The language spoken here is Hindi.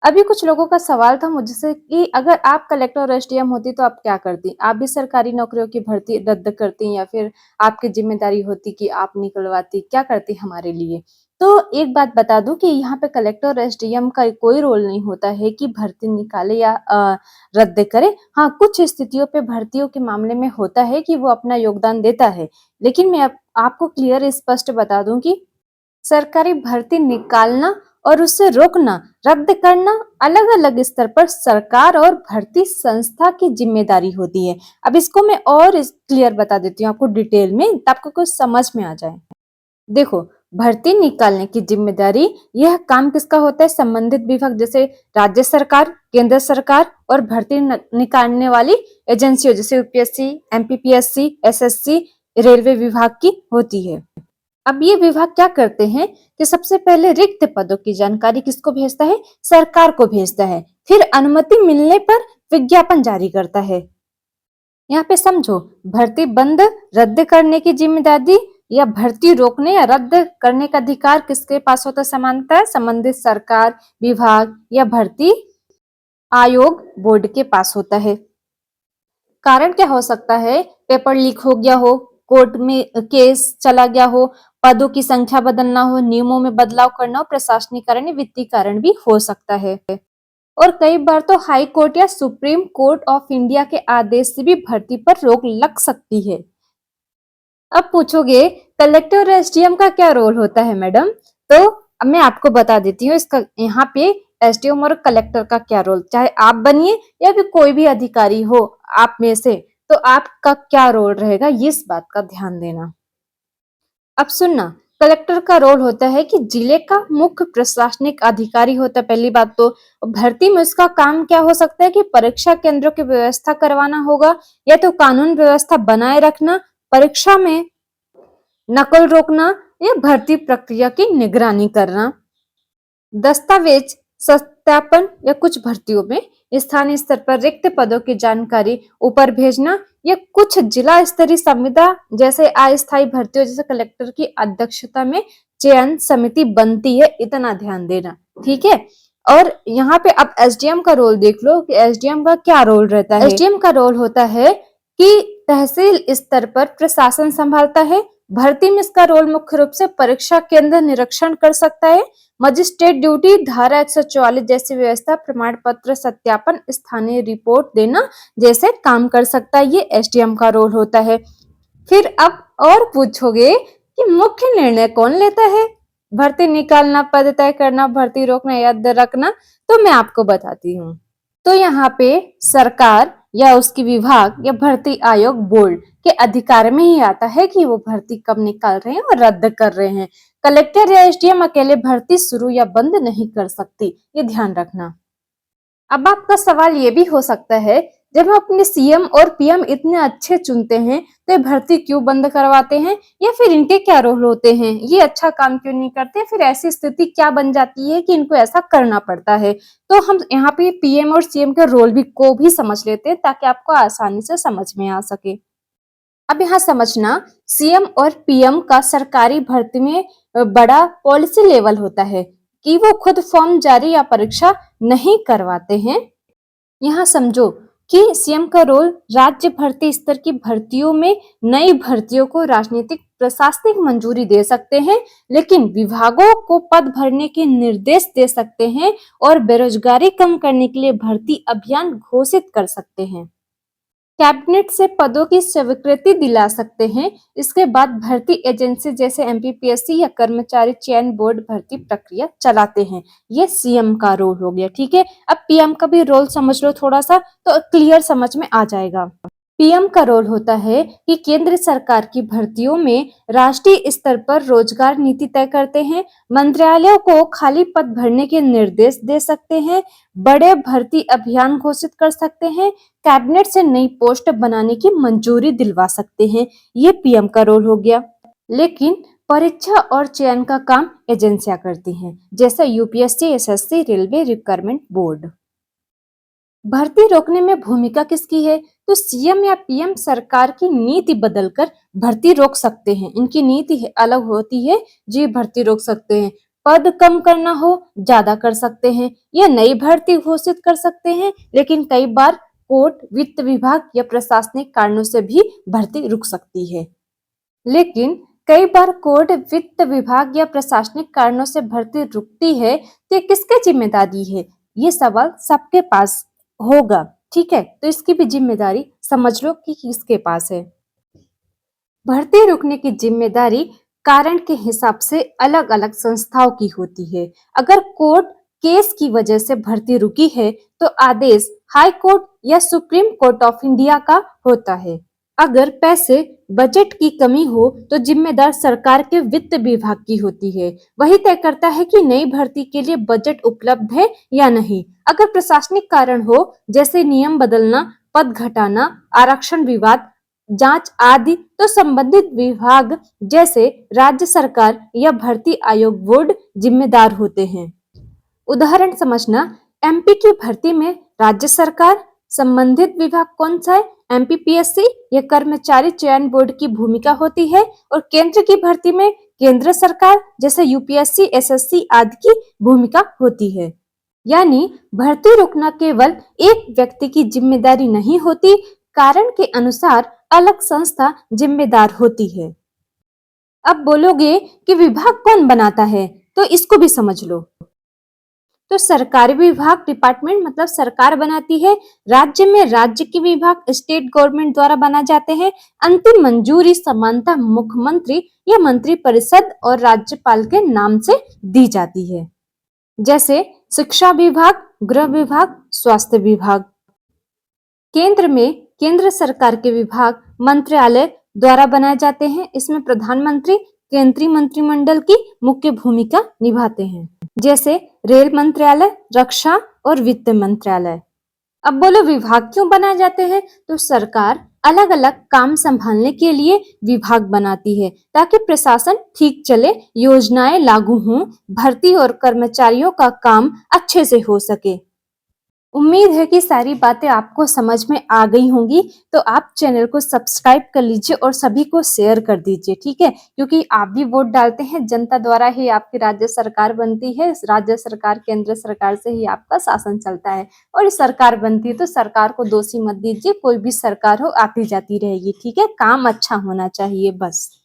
अभी कुछ लोगों का सवाल था मुझसे कि अगर आप कलेक्टर और एसडीएम होती तो आप क्या करती? आप भी सरकारी नौकरियों की भर्ती रद्द करती या फिर आपकी जिम्मेदारी होती कि आप निकलवाती? क्या करती हमारे लिए? तो एक बात बता दूं कि यहाँ पे कलेक्टर और एसडीएम का कोई रोल नहीं होता है कि भर्ती निकाले या रद्द करे। हाँ, कुछ स्थितियों पे भर्तियों के मामले में होता है कि वो अपना योगदान देता है। लेकिन मैं आपको क्लियर स्पष्ट बता दूं कि सरकारी भर्ती निकालना और उसे रोकना, रद्द करना अलग-अलग स्तर पर सरकार और भर्ती संस्था की जिम्मेदारी होती है। अब इसको मैं और क्लियर बता देती हूँ आपको डिटेल में, ताकि कुछ समझ में आ जाए। देखो, भर्ती निकालने की जिम्मेदारी यह काम किसका होता है? संबंधित विभाग जैसे राज्य सरकार, केंद्र सरकार और भर्ती निकालने वाली एजेंसियों जैसे यूपीएससी, एमपीपीएससी, एसएससी, रेलवे विभाग की होती है। अब ये विभाग क्या करते हैं कि सबसे पहले रिक्त पदों की जानकारी किसको भेजता है? सरकार को भेजता है। फिर अनुमति मिलने पर विज्ञापन जारी करता है। यहाँ पे समझो, भर्ती बंद रद्द करने की जिम्मेदारी या भर्ती रोकने या रद्द करने का अधिकार किसके पास होता है? समानता संबंधित सरकार, विभाग या भर्ती आयोग बोर्ड के पास होता है। कारण क्या हो सकता है? पेपर लीक हो गया हो, कोर्ट में केस चला गया हो, पदों की संख्या बदलना हो, नियमों में बदलाव करना हो, प्रशासनिक कारण या वित्तीय कारण भी हो सकता है। और कई बार तो हाई कोर्ट या सुप्रीम कोर्ट ऑफ इंडिया के आदेश से भी भर्ती पर रोक लग सकती है। अब पूछोगे कलेक्टर और एसडीएम का क्या रोल होता है मैडम? तो अब मैं आपको बता देती हूँ इसका यहाँ पे एसडीएम और कलेक्टर का क्या रोल, चाहे आप बनिए या फिर कोई भी अधिकारी हो आप में से, तो आपका क्या रोल रहेगा ये इस बात का ध्यान देना। अब सुनना, कलेक्टर का रोल होता है कि जिले का मुख्य प्रशासनिक अधिकारी होता है। पहली बात तो भर्ती में उसका काम क्या हो सकता है कि परीक्षा केंद्रों की व्यवस्था करवाना होगा, या तो कानून व्यवस्था बनाए रखना, परीक्षा में नकल रोकना या भर्ती प्रक्रिया की निगरानी करना, दस्तावेज सत्यापन या कुछ भर्तियों में स्थानीय स्तर पर रिक्त पदों की जानकारी ऊपर भेजना, या कुछ जिला स्तरीय संविदा जैसे अस्थायी भर्तियों जैसे कलेक्टर की अध्यक्षता में चयन समिति बनती है, इतना ध्यान देना। ठीक है। और यहाँ पे अब एसडीएम का रोल देख लो कि एसडीएम का क्या रोल रहता है। एसडीएम का रोल होता है कि तहसील स्तर पर प्रशासन संभालता है। भर्ती में इसका रोल मुख्य रूप से परीक्षा केंद्र निरीक्षण कर सकता है, मजिस्ट्रेट ड्यूटी, धारा 144 जैसी व्यवस्था, प्रमाण पत्र सत्यापन, स्थानीय रिपोर्ट देना जैसे काम कर सकता है। ये एसडीएम का रोल होता है। फिर अब और पूछोगे कि मुख्य निर्णय कौन लेता है? भर्ती निकालना, पद तय करना, भर्ती रोकना, याद रखना, तो मैं आपको बताती हूँ। तो यहाँ पे सरकार या उसकी विभाग या भर्ती आयोग बोर्ड के अधिकार में ही आता है कि वो भर्ती कब निकाल रहे हैं और रद्द कर रहे हैं। कलेक्टर या एसडीएम अकेले भर्ती शुरू या बंद नहीं कर सकती, ये ध्यान रखना। अब आपका सवाल ये भी हो सकता है, जब हम अपने सीएम और पीएम इतने अच्छे चुनते हैं तो ये भर्ती क्यों बंद करवाते हैं, या फिर इनके क्या रोल होते हैं, ये अच्छा काम क्यों नहीं करते, फिर ऐसी स्थिति क्या बन जाती है कि इनको ऐसा करना पड़ता है। तो हम यहाँ पे पीएम और सीएम के रोल भी को भी समझ लेते हैं ताकि आपको आसानी से समझ में आ सके। अब यहाँ समझना, सीएम और पीएम का सरकारी भर्ती में बड़ा पॉलिसी लेवल होता है कि वो खुद फॉर्म जारी या परीक्षा नहीं करवाते हैं। यहाँ समझो कि सीएम का रोल राज्य भर्ती स्तर की भर्तियों में नई भर्तियों को राजनीतिक प्रशासनिक मंजूरी दे सकते हैं, लेकिन विभागों को पद भरने के निर्देश दे सकते हैं और बेरोजगारी कम करने के लिए भर्ती अभियान घोषित कर सकते हैं। कैबिनेट से पदों की स्वीकृति दिला सकते हैं। इसके बाद भर्ती एजेंसी जैसे एमपीपीएससी या कर्मचारी चयन बोर्ड भर्ती प्रक्रिया चलाते हैं। ये सीएम का रोल हो गया। ठीक है। अब पीएम का भी रोल समझ लो थोड़ा सा, तो क्लियर समझ में आ जाएगा। पीएम का रोल होता है कि केंद्र सरकार की भर्तियों में राष्ट्रीय स्तर पर रोजगार नीति तय करते हैं, मंत्रालयों को खाली पद भरने के निर्देश दे सकते हैं, बड़े भर्ती अभियान घोषित कर सकते हैं, कैबिनेट से नई पोस्ट बनाने की मंजूरी दिलवा सकते हैं। ये पीएम का रोल हो गया। लेकिन परीक्षा और चयन का काम एजेंसियां करती हैं, जैसे UPSC, SSC, railway requirement board. भर्ती रोकने में भूमिका किसकी है? तो सीएम या पीएम सरकार की नीति बदलकर भर्ती रोक सकते हैं। इनकी नीति अलग होती है जी, भर्ती रोक सकते हैं। पद कम करना हो, ज्यादा कर सकते हैं या नई भर्ती घोषित कर सकते हैं, लेकिन कई बार कोर्ट, वित्त विभाग या प्रशासनिक कारणों से भी भर्ती रुक सकती है। लेकिन कई बार कोर्ट, वित्त विभाग या प्रशासनिक कारणों से भर्ती रुकती है, तो ये किसकी जिम्मेदारी है? ये सवाल सबके पास होगा, ठीक है? तो इसकी भी जिम्मेदारी समझ लो कि किसके पास है। भर्ती रुकने की जिम्मेदारी कारण के हिसाब से अलग-अलग संस्थाओं की होती है। अगर कोर्ट केस की वजह से भर्ती रुकी है, तो आदेश हाई कोर्ट या सुप्रीम कोर्ट ऑफ इंडिया का होता है। अगर पैसे, बजट की कमी हो, तो जिम्मेदार सरकार के वित्त विभाग की होती है। वही तय करता है कि नई भर्ती के लिए बजट उपलब्ध है या नहीं। अगर प्रशासनिक कारण हो, जैसे नियम बदलना, पद घटाना, आरक्षण विवाद, जांच आदि, तो संबंधित विभाग जैसे राज्य सरकार या भर्ती आयोग बोर्ड जिम्मेदार होते हैं। उदाहरण समझना, एमपी की भर्ती में राज्य सरकार, संबंधित विभाग कौन सा है? एमपीपीएससी या कर्मचारी चयन बोर्ड की भूमिका होती है। और केंद्र की भर्ती में केंद्र सरकार जैसे यूपीएससी, एसएससी आदि की भूमिका होती है। यानी भर्ती रोकना केवल एक व्यक्ति की जिम्मेदारी नहीं होती, कारण के अनुसार अलग संस्था जिम्मेदार होती है। अब बोलोगे कि विभाग कौन बनाता है, तो इसको भी समझ लो। तो सरकारी विभाग, डिपार्टमेंट मतलब सरकार बनाती है। राज्य में राज्य के विभाग स्टेट गवर्नमेंट द्वारा बनाए जाते हैं। अंतिम मंजूरी समानतः मुख्यमंत्री या मंत्री परिषद और राज्यपाल के नाम से दी जाती है। जैसे शिक्षा विभाग, गृह विभाग, स्वास्थ्य विभाग। केंद्र में केंद्र सरकार के विभाग मंत्रालय द्वारा बनाए जाते हैं। इसमें प्रधानमंत्री केंद्रीय मंत्रिमंडल की मुख्य भूमिका निभाते हैं, जैसे रेल मंत्रालय, रक्षा और वित्त मंत्रालय। अब बोलो विभाग क्यों बनाए जाते हैं? तो सरकार अलग अलग काम संभालने के लिए विभाग बनाती है, ताकि प्रशासन ठीक चले, योजनाएं लागू हों, भर्ती और कर्मचारियों का काम अच्छे से हो सके। उम्मीद है कि सारी बातें आपको समझ में आ गई होंगी। तो आप चैनल को सब्सक्राइब कर लीजिए और सभी को शेयर कर दीजिए, ठीक है? क्योंकि आप भी वोट डालते हैं, जनता द्वारा ही आपकी राज्य सरकार बनती है। राज्य सरकार, केंद्र सरकार से ही आपका शासन चलता है। और सरकार बनती है तो सरकार को दोषी मत दीजिए, कोई भी सरकार हो आती जाती रहेगी, ठीक है? काम अच्छा होना चाहिए बस।